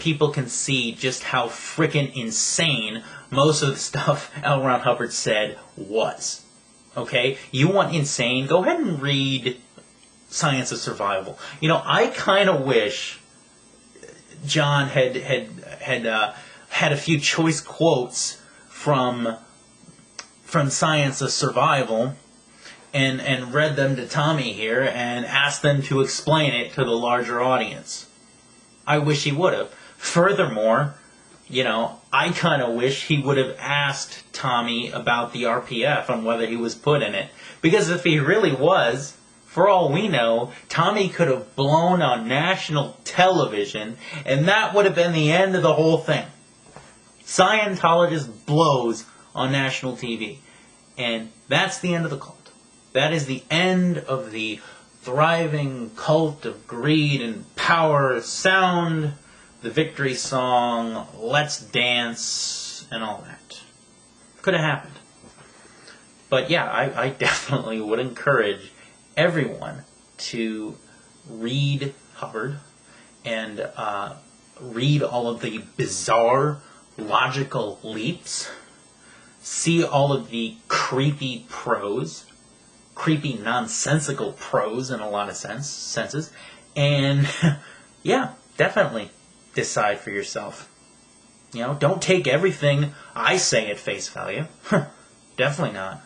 people can see just how frickin' insane most of the stuff L. Ron Hubbard said was. Okay? You want insane? Go ahead and read Science of Survival. You know, I kind of wish John had a few choice quotes from Science of Survival and read them to Tommy here and asked them to explain it to the larger audience. I wish he would have. Furthermore, you know, I kind of wish he would have asked Tommy about the RPF and whether he was put in it. Because if he really was, for all we know, Tommy could have blown on national television, and that would have been the end of the whole thing. Scientologist blows on national TV. And that's the end of the cult. That is the end of the thriving cult of greed and power. Sound the victory song, Let's Dance, and all that. Could have happened. But yeah, I definitely would encourage everyone to read Hubbard and read all of the bizarre logical leaps, see all of the creepy prose, creepy nonsensical prose in a lot of senses, and yeah, definitely decide for yourself. You know, don't take everything I say at face value. Definitely not.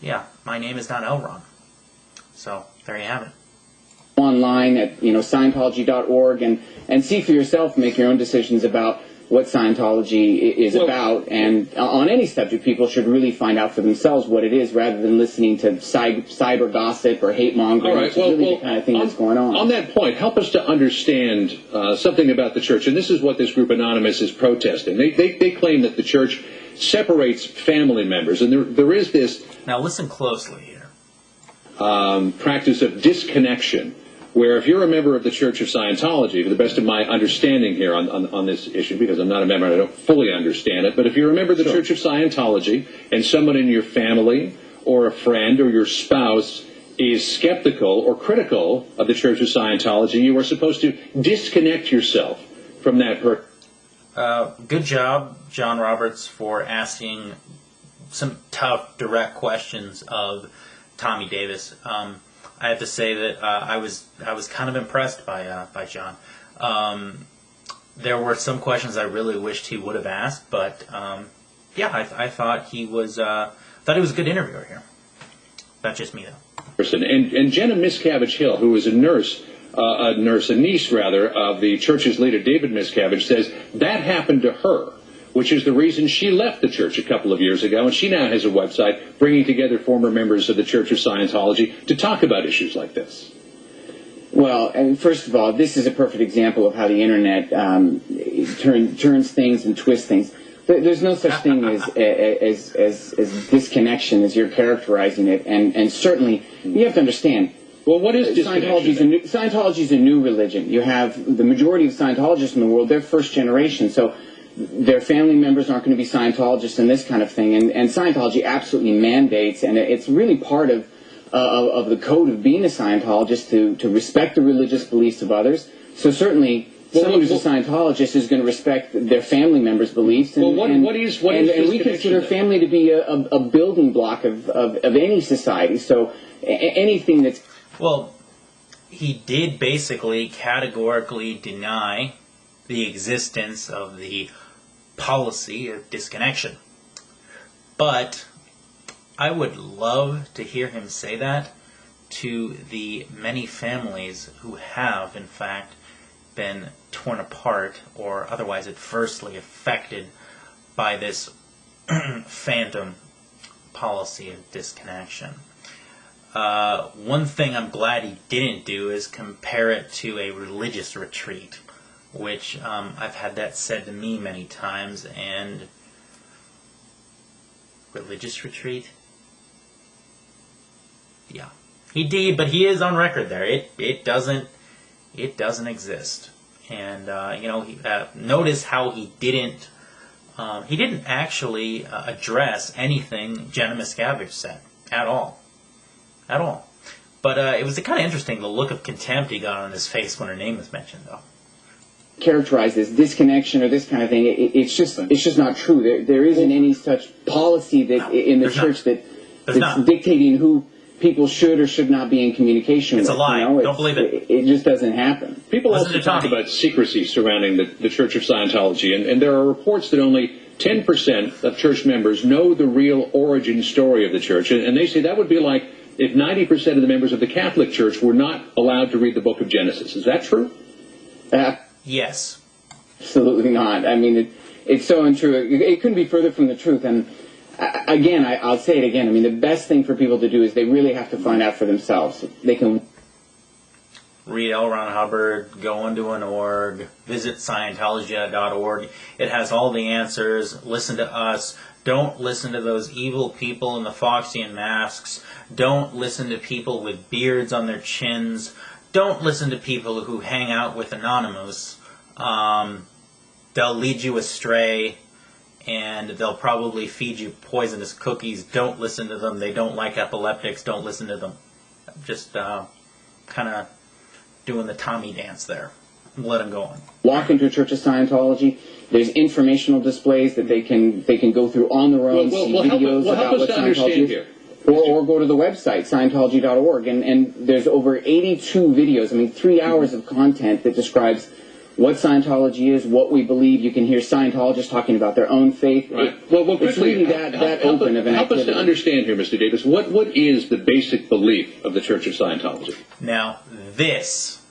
Yeah, my name is not Elron. So, there you have it. Online at, Scientology.org and see for yourself, make your own decisions about what Scientology is about. And on any subject, people should really find out for themselves what it is rather than listening to cyber gossip or hate mongering, which is really the kind of thing that's going on. On that point, help us to understand something about the church. And this is what this group Anonymous is protesting. They claim that the church separates family members. And there is this... Now listen closely here. Practice of disconnection, where if you're a member of the Church of Scientology, to the best of my understanding here on this issue, because I'm not a member and I don't fully understand it, but if you're a member of the Church of Scientology and someone in your family or a friend or your spouse is skeptical or critical of the Church of Scientology, you are supposed to disconnect yourself from that person. Good job, John Roberts, for asking some tough, direct questions of Tommy Davis. I have to say that I was kind of impressed by John. There were some questions I really wished he would have asked, but yeah, I thought he was a good interviewer here. That's just me though. And Jenna Miscavige Hill, who is a niece of the church's leader David Miscavige, says that happened to her, which is the reason she left the church a couple of years ago, and she now has a website bringing together former members of the Church of Scientology to talk about issues like this. Well, and first of all, this is a perfect example of how the internet turns things and twists things. There's no such thing as disconnection as you're characterizing it, and certainly you have to understand. Well, what is disconnection? Scientology is a new religion. You have the majority of Scientologists in the world; they're first generation, so their family members aren't going to be Scientologists and this kind of thing. And Scientology absolutely mandates, and it's really part of the code of being a Scientologist to respect the religious beliefs of others. So certainly, someone who's a Scientologist is going to respect their family members' beliefs. And, what is we consider family to be a building block of any society. So anything that's... Well, he did basically categorically deny the existence of the policy of disconnection. But I would love to hear him say that to the many families who have, in fact, been torn apart or otherwise adversely affected by this phantom policy of disconnection. One thing I'm glad he didn't do is compare it to a religious retreat, which I've had that said to me many times, and religious retreat? Yeah. He did, but he is on record there. It doesn't exist. And, notice how he didn't actually address anything Jenna Miscavige said at all. At all. But it was kind of interesting, the look of contempt he got on his face when her name was mentioned, though. characterized as disconnection or this kind of thing. It's just not true. There isn't any such policy that in the church that's dictating who people should or should not be in communication with. It's a lie. Don't believe it. It just doesn't happen. People also talk about secrecy surrounding the Church of Scientology, and there are reports that only 10% of church members know the real origin story of the church, and they say that would be like if 90% of the members of the Catholic Church were not allowed to read the book of Genesis. Is that true? Yes. Absolutely not. I mean, it's so untrue. It couldn't be further from the truth. And again, I'll say it again. I mean, the best thing for people to do is they really have to find out for themselves. They can read L. Ron Hubbard, go into an org, visit Scientology.org. It has all the answers. Listen to us. Don't listen to those evil people in the Foxian masks. Don't listen to people with beards on their chins. Don't listen to people who hang out with Anonymous. They'll lead you astray, and they'll probably feed you poisonous cookies. Don't listen to them. They don't like epileptics. Don't listen to them. Just kind of doing the Tommy dance there. Let them go on. Walk into a Church of Scientology. There's informational displays that they can go through on their own, see videos about what Scientology is. Or go to the website, Scientology.org, and there's over 82 videos, 3 hours of content that describes what Scientology is, what we believe. You can hear Scientologists talking about their own faith. Right. Well, quickly, it's really that open of an help activity. us to understand here, Mr. Davis, what is the basic belief of the Church of Scientology? Now, this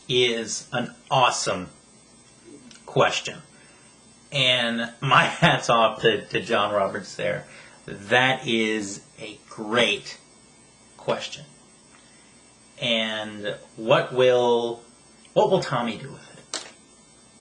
is an awesome question. And my hat's off to John Roberts there. That is a great question. And what will Tommy do with it?